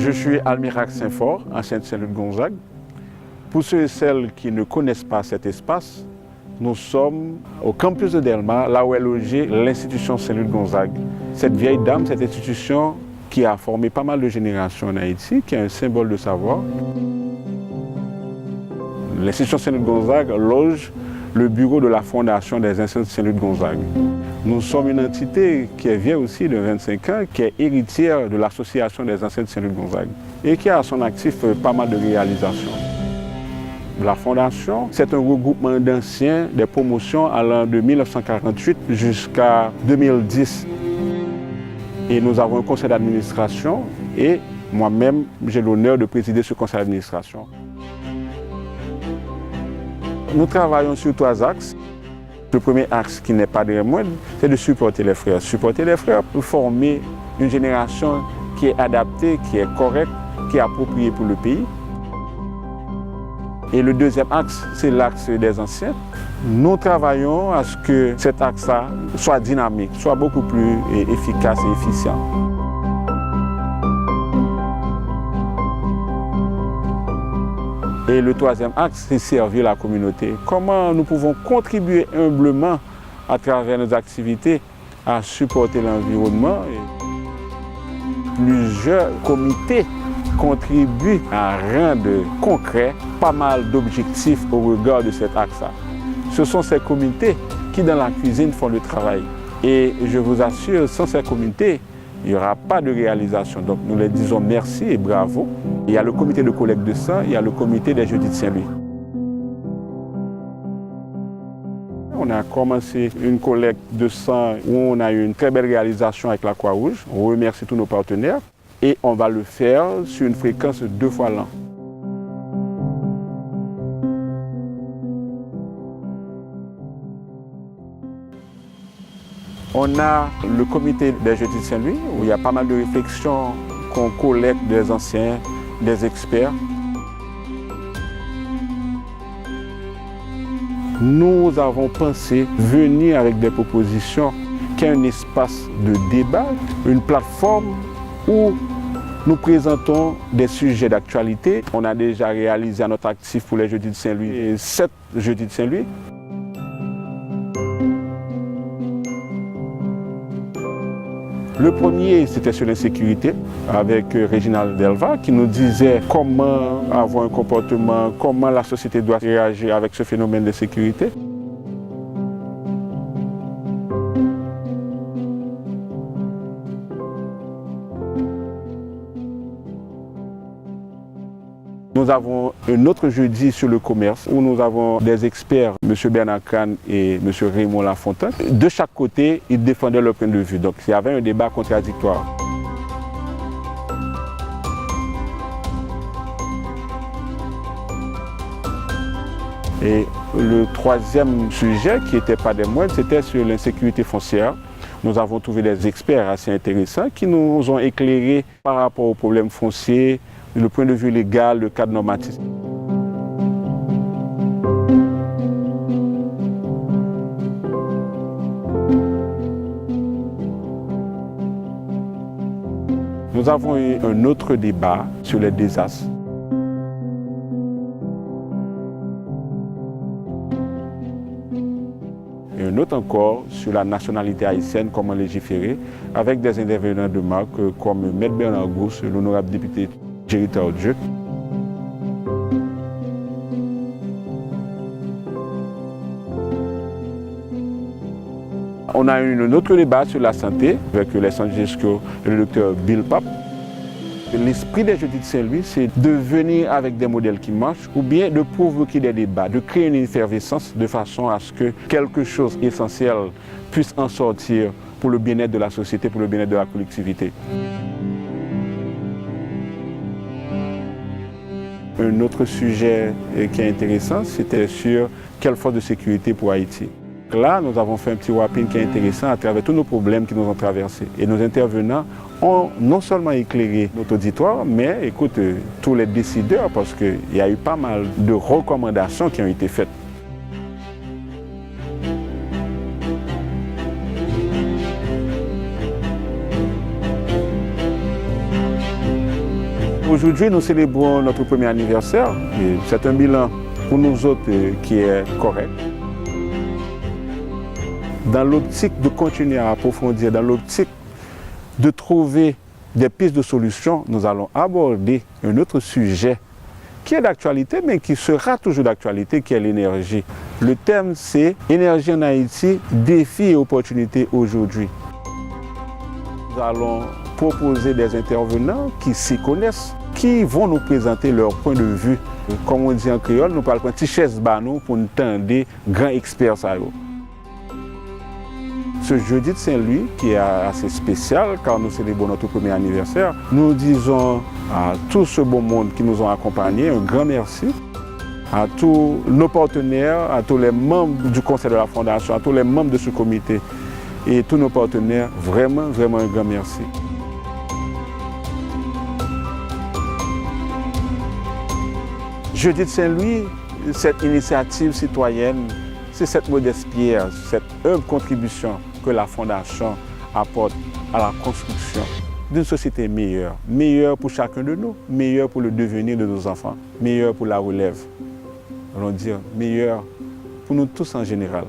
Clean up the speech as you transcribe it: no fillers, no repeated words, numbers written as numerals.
Je suis Almirac Saint-Fort, ancien de Saint-Louis de Gonzague. Pour ceux et celles qui ne connaissent pas cet espace, nous sommes au campus de Delma, là où est logée l'institution Saint-Louis de Gonzague. Cette vieille dame, cette institution qui a formé pas mal de générations en Haïti, qui est un symbole de savoir. L'institution Saint-Louis de Gonzague loge le bureau de la fondation des instituts Saint-Louis de Gonzague. Nous sommes une entité qui est vieille aussi de 25 ans, qui est héritière de l'association des instituts Saint-Louis de Gonzague et qui a à son actif pas mal de réalisations. La fondation, c'est un regroupement d'anciens des promotions allant de 1948 jusqu'à 2010. Et nous avons un conseil d'administration et moi-même, j'ai l'honneur de présider ce conseil d'administration. Nous travaillons sur 3 axes. Le premier axe, qui n'est pas derrière moi, c'est de supporter les frères. Supporter les frères pour former une génération qui est adaptée, qui est correcte, qui est appropriée pour le pays. Et le deuxième axe, c'est l'axe des anciens. Nous travaillons à ce que cet axe-là soit dynamique, soit beaucoup plus efficace et efficient. Et le troisième axe, c'est servir la communauté. Comment nous pouvons contribuer humblement à travers nos activités à supporter l'environnement. Plusieurs comités contribuent à rendre concret pas mal d'objectifs au regard de cet axe-là. Ce sont ces comités qui, dans la cuisine, font le travail. Et je vous assure, sans ces comités, il n'y aura pas de réalisation. Donc nous les disons merci et bravo. Il y a le comité de collecte de sang, il y a le comité des Jeudis de Saint-Louis. On a commencé une collecte de sang où on a eu une très belle réalisation avec la Croix-Rouge. On remercie tous nos partenaires et on va le faire sur une fréquence de 2 fois l'an. On a le comité des Jeudis de Saint-Louis où il y a pas mal de réflexions qu'on collecte des anciens, des experts. Nous avons pensé venir avec des propositions qui est un espace de débat, une plateforme où nous présentons des sujets d'actualité. On a déjà réalisé à notre actif pour les Jeudis de Saint-Louis 7 Jeudis de Saint-Louis. Le premier, c'était sur l'insécurité, avec Réginald Delva, qui nous disait comment avoir un comportement, comment la société doit réagir avec ce phénomène de sécurité. Nous avons un autre jeudi sur le commerce où nous avons des experts, M. Bernard Kahn et M. Raymond Lafontaine. De chaque côté, ils défendaient leur point de vue. Donc il y avait un débat contradictoire. Et le troisième sujet, qui n'était pas des moindres, c'était sur l'insécurité foncière. Nous avons trouvé des experts assez intéressants qui nous ont éclairés par rapport aux problèmes fonciers, le point de vue légal, le cadre normatif. Nous avons eu un autre débat sur les désastres. Et un autre encore sur la nationalité haïtienne, comment légiférer, avec des intervenants de marque comme Maître Bernard Gousse, l'honorable député Jerry Tardieu. On a eu un autre débat sur la santé avec les centres GESCO et le docteur Bill Pape. L'esprit des Jeudis de Saint-Louis, c'est de venir avec des modèles qui marchent ou bien de provoquer des débats, de créer une effervescence de façon à ce que quelque chose d'essentiel puisse en sortir pour le bien-être de la société, pour le bien-être de la collectivité. Un autre sujet qui est intéressant, c'était sur quelle force de sécurité pour Haïti. Là, nous avons fait un petit wrapping qui est intéressant à travers tous nos problèmes qui nous ont traversés. Et nos intervenants ont non seulement éclairé notre auditoire, mais écoute, tous les décideurs, parce qu'il y a eu pas mal de recommandations qui ont été faites. Aujourd'hui, nous célébrons notre premier anniversaire. C'est un bilan pour nous autres qui est correct. Dans l'optique de continuer à approfondir, dans l'optique de trouver des pistes de solutions, nous allons aborder un autre sujet qui est d'actualité, mais qui sera toujours d'actualité, qui est l'énergie. Le thème, c'est « Énergie en Haïti, défis et opportunités aujourd'hui ». Nous allons proposer des intervenants qui s'y connaissent, qui vont nous présenter leur point de vue. Comme on dit en créole, nous parlons de petit chaise banou pour nous tendre grands experts. Ce jeudi de Saint-Louis, qui est assez spécial car nous célébrons notre premier anniversaire, nous disons à tout ce beau monde qui nous ont accompagnés un grand merci, à tous nos partenaires, à tous les membres du conseil de la Fondation, à tous les membres de ce comité et tous nos partenaires, vraiment un grand merci. Jeudi de Saint-Louis, cette initiative citoyenne, c'est cette modeste pierre, cette humble contribution que la Fondation apporte à la construction d'une société meilleure. Meilleure pour chacun de nous, meilleure pour le devenir de nos enfants, meilleure pour la relève. Allons dire meilleure pour nous tous en général.